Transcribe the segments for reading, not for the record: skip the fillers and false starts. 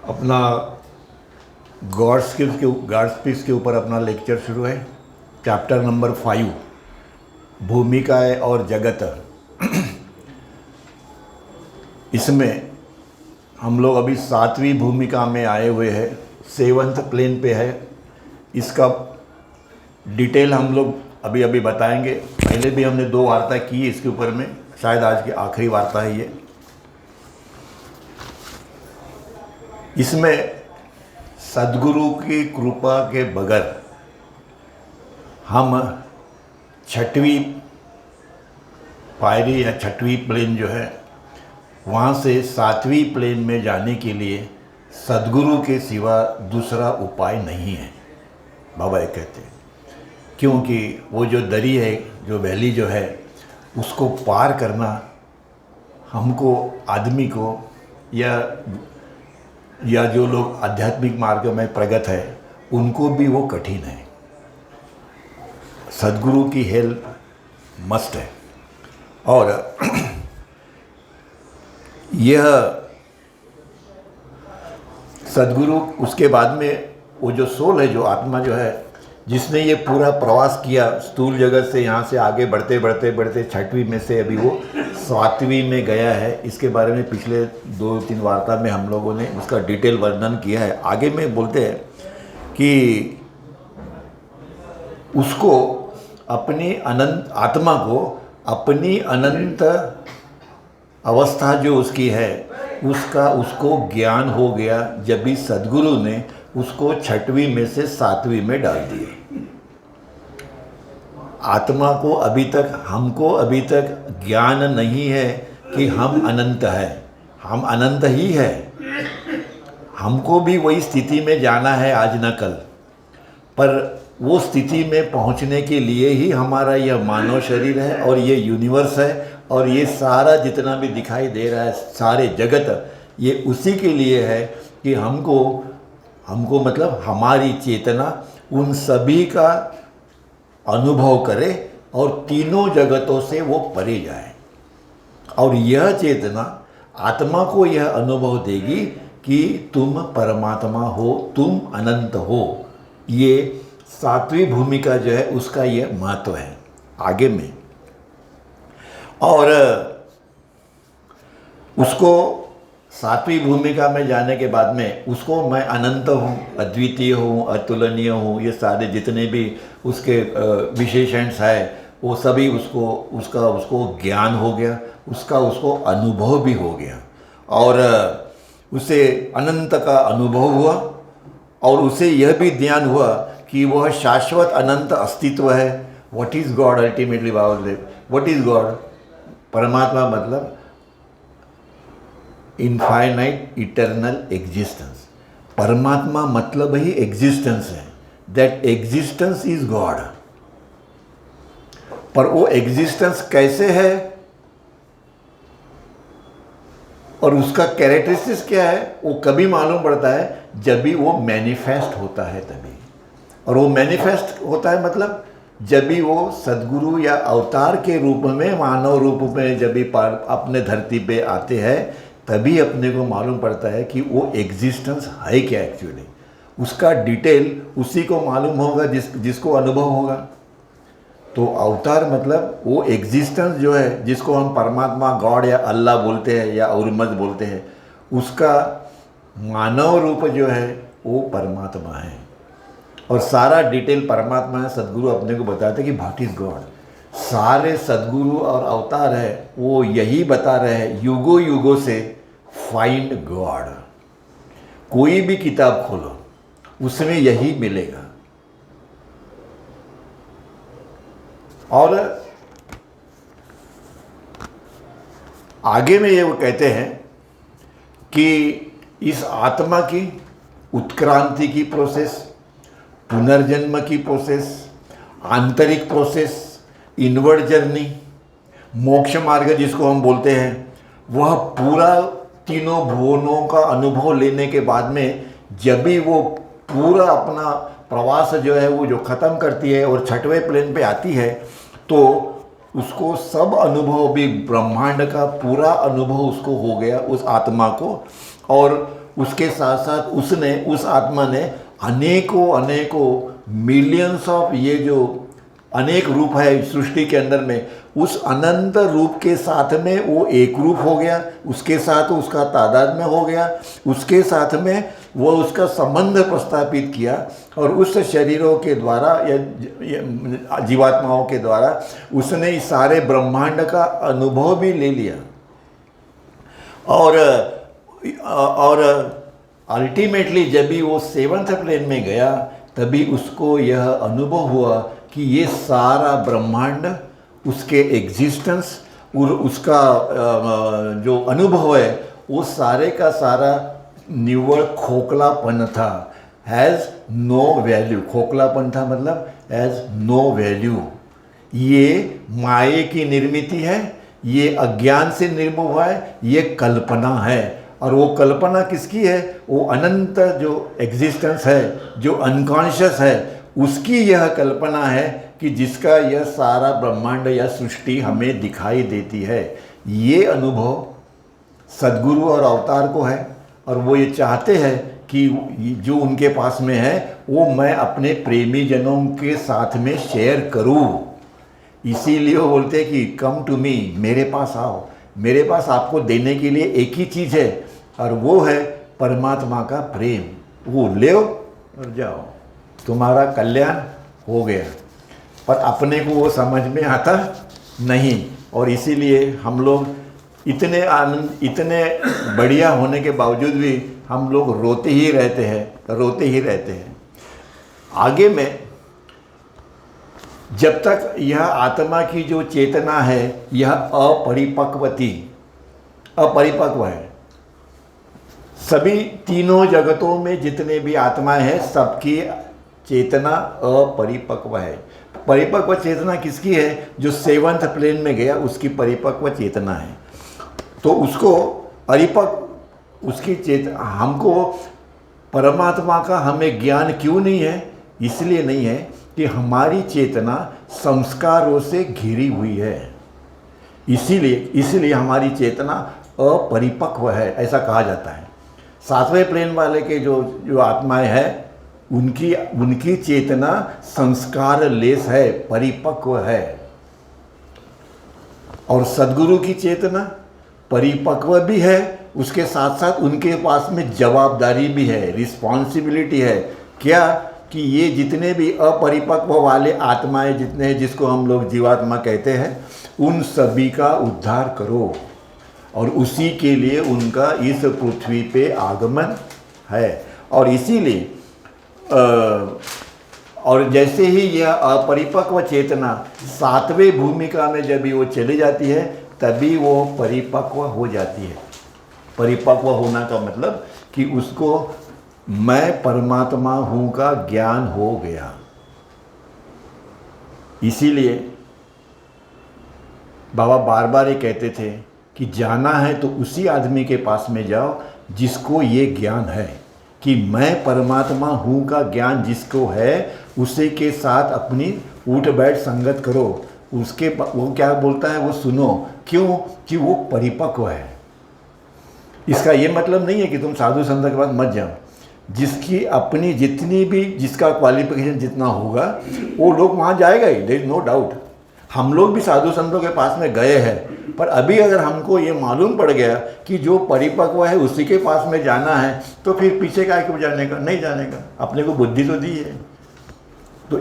अपना God speech के ऊपर अपना लेक्चर शुरू है। चैप्टर नंबर 5, भूमिकाएं और जगत। इसमें हम लोग अभी 7वीं भूमिका में आए हुए हैं, 7th प्लेन पे है। इसका डिटेल हम लोग अभी अभी बताएंगे। पहले भी हमने 2 वार्ता की इसके ऊपर में, शायद आज की आखिरी वार्ता है ये। इसमें सद्गुरु की कृपा के बगैर हम 6वीं पायरी या 6वीं प्लेन जो है वहाँ से 7वीं प्लेन में जाने के लिए सद्गुरु के सिवा दूसरा उपाय नहीं है, बाबा ये कहते हैं। क्योंकि वो जो दरी है, जो वैली जो है, उसको पार करना हमको, आदमी को, या जो लोग आध्यात्मिक मार्ग में प्रगत है उनको भी वो कठिन है। सद्गुरु की हेल्प मस्ट है। और यह सद्गुरु, उसके बाद में वो जो सोल है, जो आत्मा जो है, जिसने ये पूरा प्रवास किया स्थूल जगत से, यहाँ से आगे बढ़ते बढ़ते बढ़ते 6वीं में से अभी वो 7वीं में गया है। इसके बारे में पिछले 2-3 वार्ता में हम लोगों ने उसका डिटेल वर्णन किया है। आगे में बोलते हैं कि उसको अपनी अनंत आत्मा को अपनी अनंत अवस्था जो उसकी है उसको ज्ञान हो गया जब भी सद्गुरु ने उसको 6वीं में से 7वीं में डाल दिए। आत्मा को अभी तक, हमको अभी तक ज्ञान नहीं है कि हम अनंत है। हम अनंत ही है। हमको भी वही स्थिति में जाना है आज न कल। पर वो स्थिति में पहुंचने के लिए ही हमारा यह मानव शरीर है और ये यूनिवर्स है और ये सारा जितना भी दिखाई दे रहा है, सारे जगत, ये उसी के लिए है कि हमको मतलब हमारी चेतना उन सभी का अनुभव करे और तीनों जगतों से वो परे जाए। और यह चेतना आत्मा को यह अनुभव देगी कि तुम परमात्मा हो, तुम अनंत हो। ये 7वीं भूमिका जो है उसका यह महत्व है आगे में। और उसको 7वीं भूमिका में जाने के बाद में उसको मैं अनंत हूँ, अद्वितीय हूँ, अतुलनीय हूँ, ये सारे जितने भी उसके विशेषण है वो सभी उसको ज्ञान हो गया, उसको अनुभव भी हो गया। और उसे अनंत का अनुभव हुआ और उसे यह भी ज्ञान हुआ कि वह शाश्वत अनंत अस्तित्व है। What is God ultimately Babadev, what is God? परमात्मा मतलब इनफाइनाइट इटर्नल एग्जिस्टेंस। परमात्मा मतलब ही एग्जिस्टेंस है। That existence is God. पर वो एग्जिस्टेंस कैसे है और उसका कैरेक्टरिस्टिक्स क्या है, वो कभी मालूम पड़ता है जब भी वो मैनिफेस्ट होता है तभी। और वो मैनिफेस्ट होता है मतलब जब भी वो सद्गुरु या अवतार के रूप में, मानव रूप में जब भी अपने धरती पे आते हैं तभी अपने को मालूम पड़ता है कि वो एग्जिस्टेंस है क्या एक्चुअली। उसका डिटेल उसी को मालूम होगा जिसको अनुभव होगा। तो अवतार मतलब वो एग्जिस्टेंस जो है, जिसको हम परमात्मा, गॉड या अल्लाह बोलते हैं या उर्मज बोलते हैं, उसका मानव रूप जो है वो परमात्मा है। और सारा डिटेल परमात्मा है। सद्गुरु अपने को बताते हैं कि व्हाट इज गॉड। सारे सद्गुरु और अवतार है वो यही बता रहे हैं युगों युगों से, फाइंड गॉड। कोई भी किताब खोलो उसमें यही मिलेगा। और आगे में ये वो कहते हैं कि इस आत्मा की उत्क्रांति की प्रोसेस, पुनर्जन्म की प्रोसेस, आंतरिक प्रोसेस, इनवर्ड जर्नी, मोक्ष मार्ग जिसको हम बोलते हैं, वह पूरा तीनों भुवनों का अनुभव लेने के बाद में जब भी वो पूरा अपना प्रवास जो है वो जो ख़त्म करती है और 6वें प्लेन पे आती है, तो उसको सब अनुभव भी, ब्रह्मांड का पूरा अनुभव उसको हो गया, उस आत्मा को। और उसके साथ साथ उसने, उस आत्मा ने अनेकों अनेकों मिलियंस ऑफ ये जो अनेक रूप है सृष्टि के अंदर में, उस अनंत रूप के साथ में वो एक रूप हो गया, उसके साथ उसका तादाद में हो गया, उसके साथ में वो उसका संबंध प्रस्थापित किया और उस शरीरों के द्वारा या जीवात्माओं के द्वारा उसने इस सारे ब्रह्मांड का अनुभव भी ले लिया। और अल्टीमेटली जब भी वो 7th प्लेन में गया तभी उसको यह अनुभव हुआ कि ये सारा ब्रह्मांड, उसके एग्जिस्टेंस और उसका जो अनुभव है वो सारे का सारा निव्वल खोखलापन था, हैज़ नो वैल्यू। खोखलापन था मतलब हैज़ नो वैल्यू। ये माये की निर्मित है, ये अज्ञान से निर्मित हुआ है, ये कल्पना है। और वो कल्पना किसकी है? वो अनंत जो एग्जिस्टेंस है, जो अनकॉन्शियस है, उसकी यह कल्पना है कि जिसका यह सारा ब्रह्मांड या सृष्टि हमें दिखाई देती है। ये अनुभव सद्गुरु और अवतार को है और वो ये चाहते हैं कि जो उनके पास में है वो मैं अपने प्रेमी जनों के साथ में शेयर करूं। इसीलिए वो बोलते हैं कि कम टू मी, मेरे पास आओ। मेरे पास आपको देने के लिए एक ही चीज़ है और वो है परमात्मा का प्रेम। वो ले और जाओ, तुम्हारा कल्याण हो गया। पर अपने को वो समझ में आता नहीं और इसीलिए हम लोग इतने आनंद, इतने बढ़िया होने के बावजूद भी हम लोग रोते ही रहते हैं। आगे में जब तक यह आत्मा की जो चेतना है यह अपरिपक्व है। सभी तीनों जगतों में जितने भी आत्माएं हैं सबकी चेतना अपरिपक्व है। परिपक्व चेतना किसकी है? जो 7th प्लेन में गया उसकी परिपक्व चेतना है। तो उसको उसकी हमको परमात्मा का हमें ज्ञान क्यों नहीं है? इसलिए नहीं है कि हमारी चेतना संस्कारों से घिरी हुई है। इसीलिए हमारी चेतना अपरिपक्व है, ऐसा कहा जाता है। 7वें प्लेन वाले के जो आत्माएं हैं उनकी चेतना संस्कार लेस है, परिपक्व है। और सद्गुरु की चेतना परिपक्व भी है, उसके साथ साथ उनके पास में जवाबदारी भी है, रिस्पॉन्सिबिलिटी है। क्या? कि ये जितने भी अपरिपक्व वाले आत्माएं जितने हैं, जिसको हम लोग जीवात्मा कहते हैं, उन सभी का उद्धार करो। और उसी के लिए उनका इस पृथ्वी पे आगमन है। और इसीलिए और जैसे ही यह अपरिपक्व चेतना 7वें भूमिका में जब भी वो चली जाती है तभी वो परिपक्व हो जाती है। परिपक्व होना का मतलब कि उसको मैं परमात्मा हूँ का ज्ञान हो गया। इसीलिए बाबा बार बार ये कहते थे कि जाना है तो उसी आदमी के पास में जाओ जिसको ये ज्ञान है कि मैं परमात्मा हूँ का ज्ञान जिसको है, उसी के साथ अपनी उठ बैठ संगत करो। उसके वो क्या बोलता है वो सुनो। क्यों? कि वो परिपक्व है। इसका ये मतलब नहीं है कि तुम साधु संत के पास मत जाओ। जिसकी अपनी जितनी भी जिसका क्वालिफिकेशन जितना होगा वो लोग वहाँ जाएगा ही, देयर इज नो डाउट। हम लोग भी साधु संतों के पास में गए हैं, पर अभी अगर हमको ये मालूम पड़ गया कि जो परिपक्व है उसी के पास में जाना है तो फिर पीछे का क्यों जाने का? नहीं जाने का। अपने को बुद्धि तो दी है। तो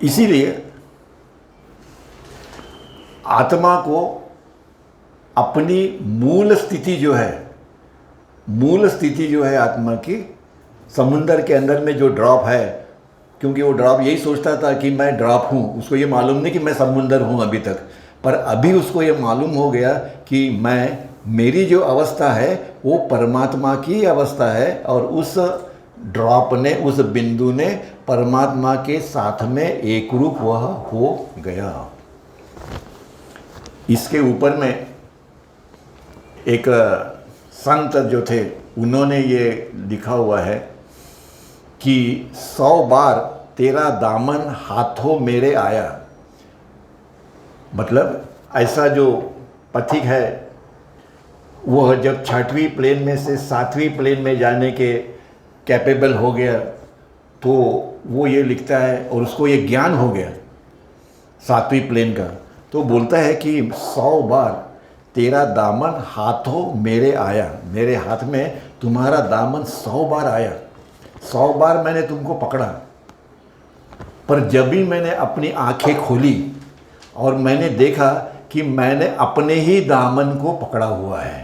इसीलिए आत्मा को अपनी मूल स्थिति जो है आत्मा की, समुंदर के अंदर में जो ड्रॉप है, क्योंकि वो ड्रॉप यही सोचता था कि मैं ड्रॉप हूँ, उसको ये मालूम नहीं कि मैं समुंदर हूँ अभी तक। पर अभी उसको ये मालूम हो गया कि मेरी जो अवस्था है वो परमात्मा की अवस्था है और उस ड्रॉप ने, उस बिंदु ने परमात्मा के साथ में एक रूप वह हो गया। इसके ऊपर में एक संत जो थे उन्होंने ये लिखा हुआ है कि 100 बार तेरा दामन हाथों मेरे आया। मतलब ऐसा जो पथिक है वह जब छठवीं प्लेन में से सातवीं प्लेन में जाने के कैपेबल हो गया तो वो ये लिखता है, और उसको ये ज्ञान हो गया सातवीं प्लेन का, तो बोलता है कि 100 बार तेरा दामन हाथों मेरे आया, मेरे हाथ में तुम्हारा दामन 100 बार आया, 100 बार मैंने तुमको पकड़ा, पर जब भी मैंने अपनी आंखें खोली और मैंने देखा कि मैंने अपने ही दामन को पकड़ा हुआ है।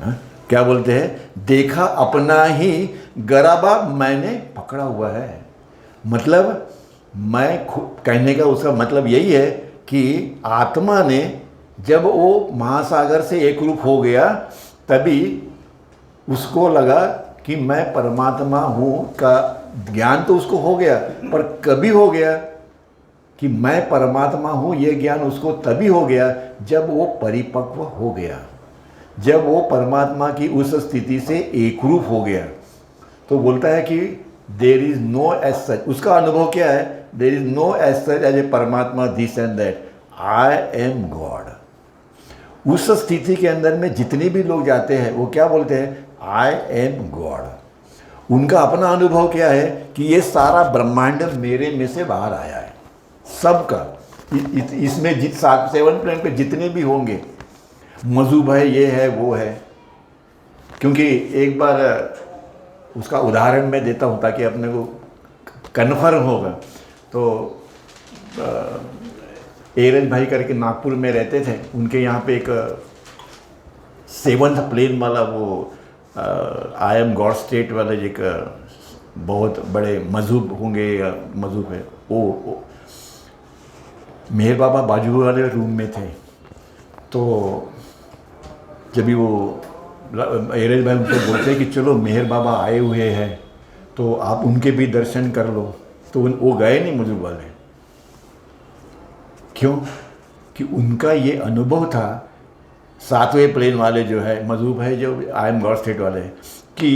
हा? क्या बोलते हैं, देखा अपना ही गराबा मैंने पकड़ा हुआ है। मतलब मैं कहने का उसका मतलब यही है कि आत्मा ने जब वो महासागर से एक रूप हो गया तभी उसको लगा कि मैं परमात्मा हूँ का ज्ञान तो उसको हो गया, पर कभी हो गया कि मैं परमात्मा हूँ ये ज्ञान उसको तभी हो गया जब वो परिपक्व हो गया, जब वो परमात्मा की उस स्थिति से एक रूप हो गया। तो बोलता है कि there is no as such, उसका अनुभव क्या है, there is no as such as a परमात्मा this and that, I am God. उस स्थिति के अंदर में जितने भी लोग जाते हैं वो क्या बोलते हैं, आई एम गॉड। उनका अपना अनुभव क्या है कि ये सारा ब्रह्मांड मेरे में से बाहर आया है, सबका। इसमें 7 प्लेन पे जितने भी होंगे, मजूब है, ये है, वो है। क्योंकि एक बार उसका उदाहरण मैं देता हूँ ताकि अपने को कन्फर्म होगा। तो एरज भाई करके नागपुर में रहते थे, उनके यहाँ पे एक 7th प्लेन वाला वो आई एम गॉड स्टेट वाले एक बहुत बड़े मजहूब होंगे या मजहूब है, वो मेहर बाबा बाजू वाले रूम में थे। तो जब भी वो एरज भाई उनको बोलते हैं कि चलो मेहर बाबा आए हुए हैं तो आप उनके भी दर्शन कर लो, तो वो गए नहीं मजहूब वाले। क्यों? कि उनका ये अनुभव था, 7वें प्लेन वाले जो है मजहूब है, जो आई एम गॉड स्टेट वाले, कि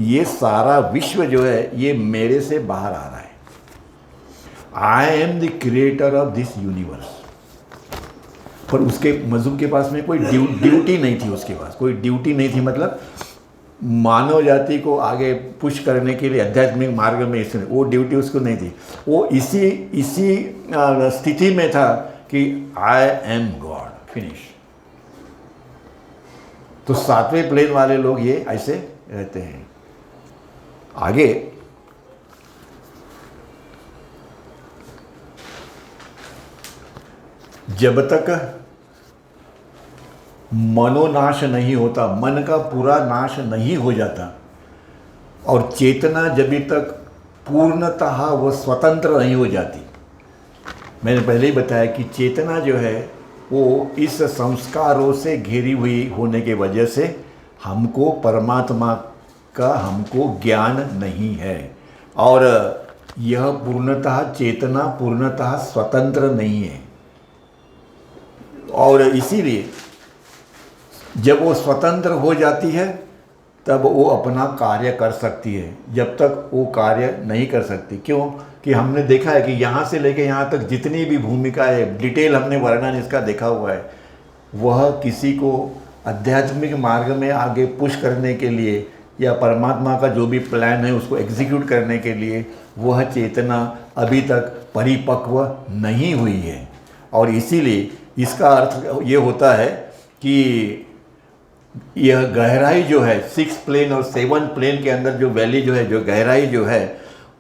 ये सारा विश्व जो है ये मेरे से बाहर आ रहा है, I am the creator of this universe. पर उसके मजहूब के पास में कोई ड्यूटी नहीं थी, उसके पास कोई ड्यूटी नहीं थी, मतलब मानव जाति को आगे पुश करने के लिए आध्यात्मिक मार्ग में इसमें वो ड्यूटी उसको नहीं थी। वो इसी स्थिति में था कि आई एम गॉड, फिनिश। तो 7वें प्लेन वाले लोग ये ऐसे रहते हैं। आगे जब तक मनोनाश नहीं होता, मन का पूरा नाश नहीं हो जाता, और चेतना जब तक पूर्णतः वह स्वतंत्र नहीं हो जाती। मैंने पहले ही बताया कि चेतना जो है वो इस संस्कारों से घिरी हुई होने के वजह से हमको परमात्मा का हमको ज्ञान नहीं है, और यह पूर्णतः चेतना पूर्णतः स्वतंत्र नहीं है। और इसीलिए जब वो स्वतंत्र हो जाती है तब वो अपना कार्य कर सकती है, जब तक वो कार्य नहीं कर सकती। क्यों? कि हमने देखा है कि यहाँ से लेके यहाँ तक जितनी भी भूमिका है, डिटेल हमने वर्णन इसका देखा हुआ है, वह किसी को आध्यात्मिक मार्ग में आगे पुश करने के लिए या परमात्मा का जो भी प्लान है उसको एग्जीक्यूट करने के लिए वह चेतना अभी तक परिपक्व नहीं हुई है। और इसीलिए इसका अर्थ ये होता है कि यह गहराई जो है 6 प्लेन और 7 प्लेन के अंदर जो वैली जो है, जो गहराई जो है,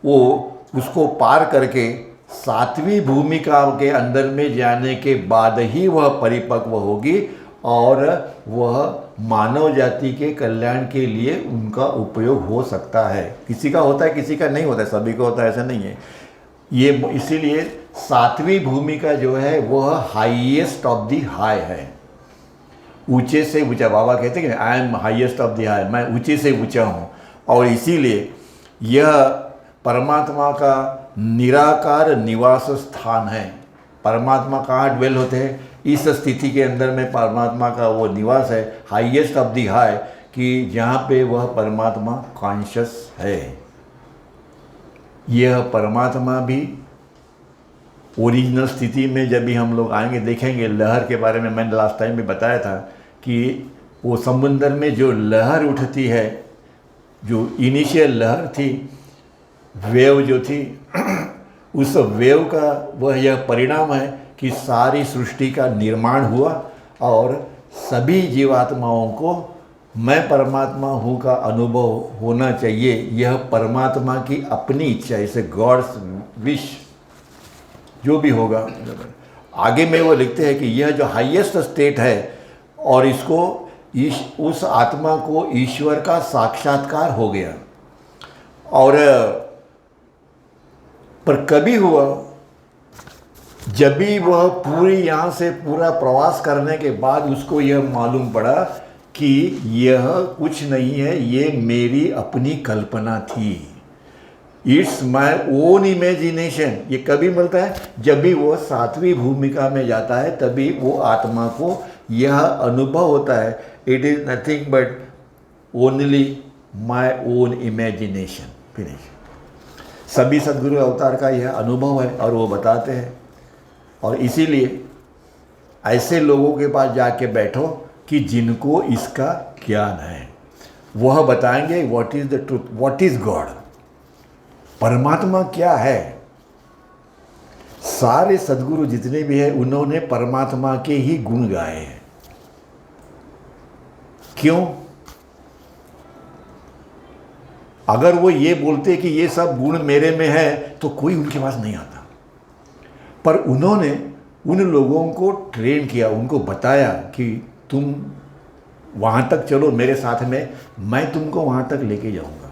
वो उसको पार करके 7वीं भूमिका के अंदर में जाने के बाद ही वह परिपक्व होगी और वह मानव जाति के कल्याण के लिए उनका उपयोग हो सकता है। किसी का होता है, किसी का नहीं होता है, सभी को होता है, ऐसा नहीं है। ये इसीलिए 7वीं भूमिका जो है वह हाईएस्ट ऑफ द हाई है, ऊंचे से ऊंचा। बाबा कहते हैं कि I am highest of the high, मैं ऊंचे से ऊंचा हूँ। और इसीलिए यह परमात्मा का निराकार निवास स्थान है। परमात्मा कहाँ ड्वेल होते हैं? इस स्थिति के अंदर में परमात्मा का वो निवास है, हाईएस्ट ऑफ द हाई, कि जहाँ पे वह परमात्मा कॉन्शियस है। यह परमात्मा भी ओरिजिनल स्थिति में जब भी हम लोग आएंगे, देखेंगे, लहर के बारे में मैंने लास्ट टाइम भी बताया था कि वो समुंदर में जो लहर उठती है, जो इनिशियल लहर थी, वेव जो थी, उस वेव का वह यह परिणाम है कि सारी सृष्टि का निर्माण हुआ और सभी जीवात्माओं को मैं परमात्मा हूँ का अनुभव होना चाहिए। यह परमात्मा की अपनी इच्छा, इसे गॉड्स विश जो भी होगा। आगे में वो लिखते हैं कि यह जो हाईएस्ट स्टेट है और इसको उस आत्मा को ईश्वर का साक्षात्कार हो गया। और पर कभी हुआ जब भी वह पूरी यहाँ से पूरा प्रवास करने के बाद उसको यह मालूम पड़ा कि यह कुछ नहीं है, ये मेरी अपनी कल्पना थी, इट्स माई ओन इमेजिनेशन। ये कभी मिलता है जब भी वो सातवीं भूमिका में जाता है, तभी वो आत्मा को यह अनुभव होता है, it is nothing but only my own imagination. Finish. सभी सद्गुरु अवतार का यह अनुभव है और वो बताते हैं। और इसीलिए ऐसे लोगों के पास जाके बैठो कि जिनको इसका ज्ञान है, वह बताएंगे what is the truth, what is God, परमात्मा क्या है। सारे सद्गुरु जितने भी हैं उन्होंने परमात्मा के ही गुण गाए हैं। क्यों? अगर वो ये बोलते कि ये सब गुण मेरे में है तो कोई उनके पास नहीं आता। पर उन्होंने उन लोगों को ट्रेन किया, उनको बताया कि तुम वहाँ तक चलो मेरे साथ में, मैं तुमको वहाँ तक लेके जाऊँगा।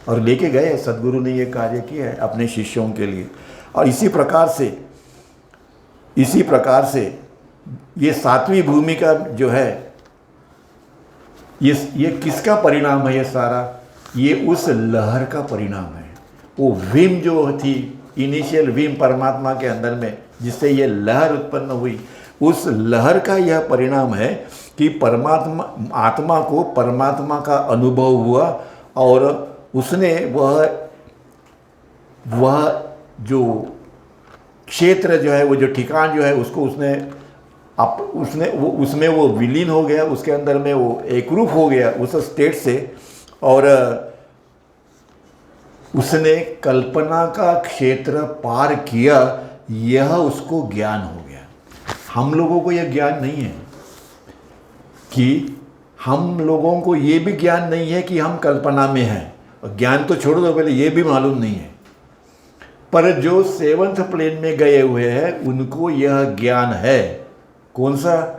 और लेके गए। सद्गुरु ने ये कार्य किया है अपने शिष्यों के लिए। और इसी प्रकार से ये सातवीं भूमिका जो है, ये किसका परिणाम है? ये सारा ये उस लहर का परिणाम है। वो विम जो थी, इनिशियल विम परमात्मा के अंदर में, जिससे ये लहर उत्पन्न हुई, उस लहर का यह परिणाम है कि परमात्मा, आत्मा को परमात्मा का अनुभव हुआ और उसने वह जो क्षेत्र जो है, वो जो ठिकान जो है, उसको उसमें वो विलीन हो गया, उसके अंदर में वो एकरूप हो गया उस स्टेट से। और उसने कल्पना का क्षेत्र पार किया, यह उसको ज्ञान हो गया। हम लोगों को यह ज्ञान नहीं है कि हम लोगों को ये भी ज्ञान नहीं है कि हम कल्पना में हैं। और ज्ञान तो छोड़ दो, पहले ये भी मालूम नहीं है। पर जो सेवंथ प्लेन में गए हुए हैं उनको यह ज्ञान है। कौन सा?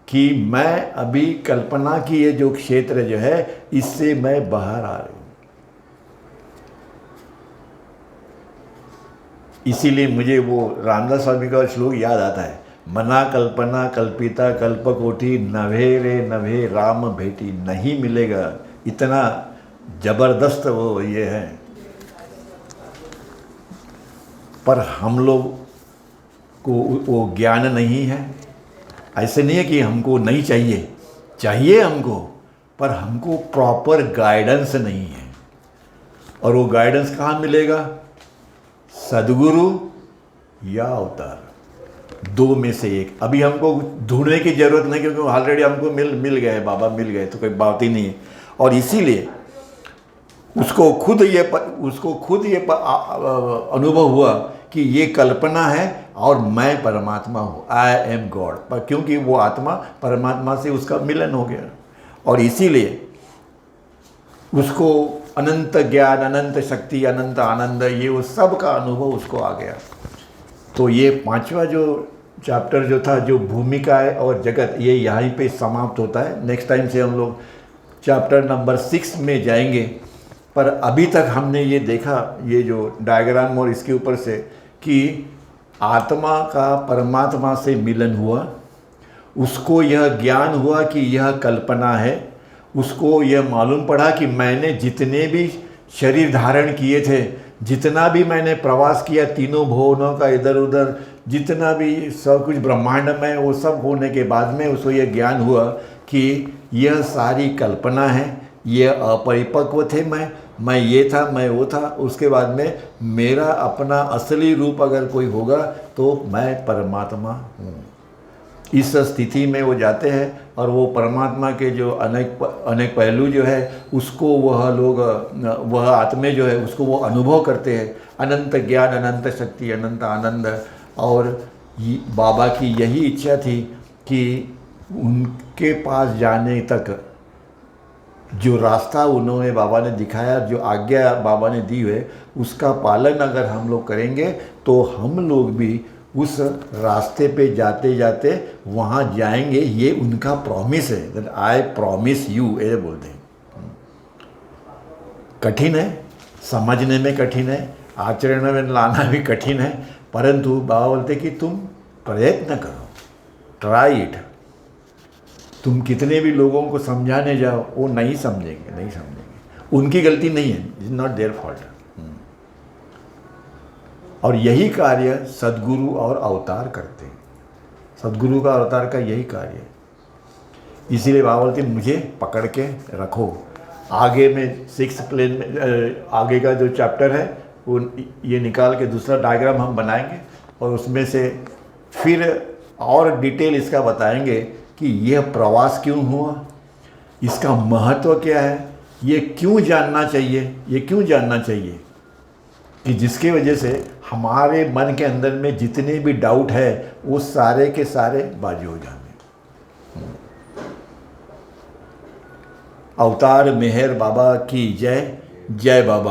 कि मैं अभी कल्पना की ये जो क्षेत्र जो है, इससे मैं बाहर आ रही हूँ। इसीलिए मुझे वो रामदास स्वामी का श्लोक याद आता है, मना कल्पना कल्पिता कल्पकोटि, नभे रे नभे राम भेटी। नहीं मिलेगा, इतना जबरदस्त वो ये है। पर हम लोग को वो ज्ञान नहीं है। ऐसे नहीं है कि हमको नहीं चाहिए, चाहिए हमको, पर हमको प्रॉपर गाइडेंस नहीं है। और वो गाइडेंस कहाँ मिलेगा? सद्गुरु या अवतार, दो में से एक। अभी हमको ढूंढने की जरूरत नहीं, क्योंकि ऑलरेडी हमको मिल गए, बाबा मिल गए, तो कोई बात ही नहीं है। और इसीलिए उसको खुद ये अनुभव हुआ कि ये कल्पना है और मैं परमात्मा हूँ, आई एम गॉड। पर क्योंकि वो आत्मा परमात्मा से उसका मिलन हो गया, और इसीलिए उसको अनंत ज्ञान, अनंत शक्ति, अनंत आनंद, ये वो सब का अनुभव उसको आ गया। तो ये पांचवा जो चैप्टर जो था, जो भूमिका है और जगत, ये यहीं पे समाप्त होता है। नेक्स्ट टाइम से हम लोग चैप्टर नंबर 6 में जाएंगे। पर अभी तक हमने ये देखा, ये जो डायग्राम और इसके ऊपर से, कि आत्मा का परमात्मा से मिलन हुआ, उसको यह ज्ञान हुआ कि यह कल्पना है। उसको यह मालूम पड़ा कि मैंने जितने भी शरीर धारण किए थे, जितना भी मैंने प्रवास किया तीनों भुवनों का, इधर उधर जितना भी सब कुछ ब्रह्मांड में, वो सब होने के बाद में उसको यह ज्ञान हुआ कि यह सारी कल्पना है, ये अपरिपक्व थे, मैं ये था, मैं वो था। उसके बाद में मेरा अपना असली रूप अगर कोई होगा तो मैं परमात्मा हूँ। इस स्थिति में वो जाते हैं और वो परमात्मा के जो अनेक अनेक पहलू जो है उसको वह लोग, वह आत्मे जो है उसको वो अनुभव करते हैं। अनंत ज्ञान, अनंत शक्ति, अनंत आनंद। और बाबा की यही इच्छा थी कि उनके पास जाने तक जो रास्ता उन्होंने बाबा ने दिखाया, जो आज्ञा बाबा ने दी है, उसका पालन अगर हम लोग करेंगे तो हम लोग भी उस रास्ते पे जाते जाते वहाँ जाएंगे। ये उनका प्रॉमिस है, दैट आई प्रॉमिस यू, ऐसे बोलते हैं। कठिन है, समझने में कठिन है, आचरण में लाना भी कठिन है, परंतु बाबा बोलते कि तुम प्रयत्न करो, ट्राई इट। तुम कितने भी लोगों को समझाने जाओ वो नहीं समझेंगे, नहीं समझेंगे। उनकी गलती नहीं है, इज नॉट देयर फॉल्ट। और यही कार्य सदगुरु और अवतार करते हैं। सदगुरु का अवतार का यही कार्य है। इसीलिए बाबा बोलते मुझे पकड़ के रखो। आगे में 6th प्लेन में आगे का जो चैप्टर है वो ये निकाल के दूसरा डायग्राम हम बनाएंगे और उसमें से फिर और डिटेल इसका बताएंगे कि यह प्रवास क्यों हुआ, इसका महत्व क्या है, ये क्यों जानना चाहिए, ये क्यों जानना चाहिए कि जिसकी वजह से हमारे मन के अंदर में जितने भी डाउट है वो सारे के सारे बाजू हो जाएंगे। अवतार मेहर बाबा की जय। जय बाबा।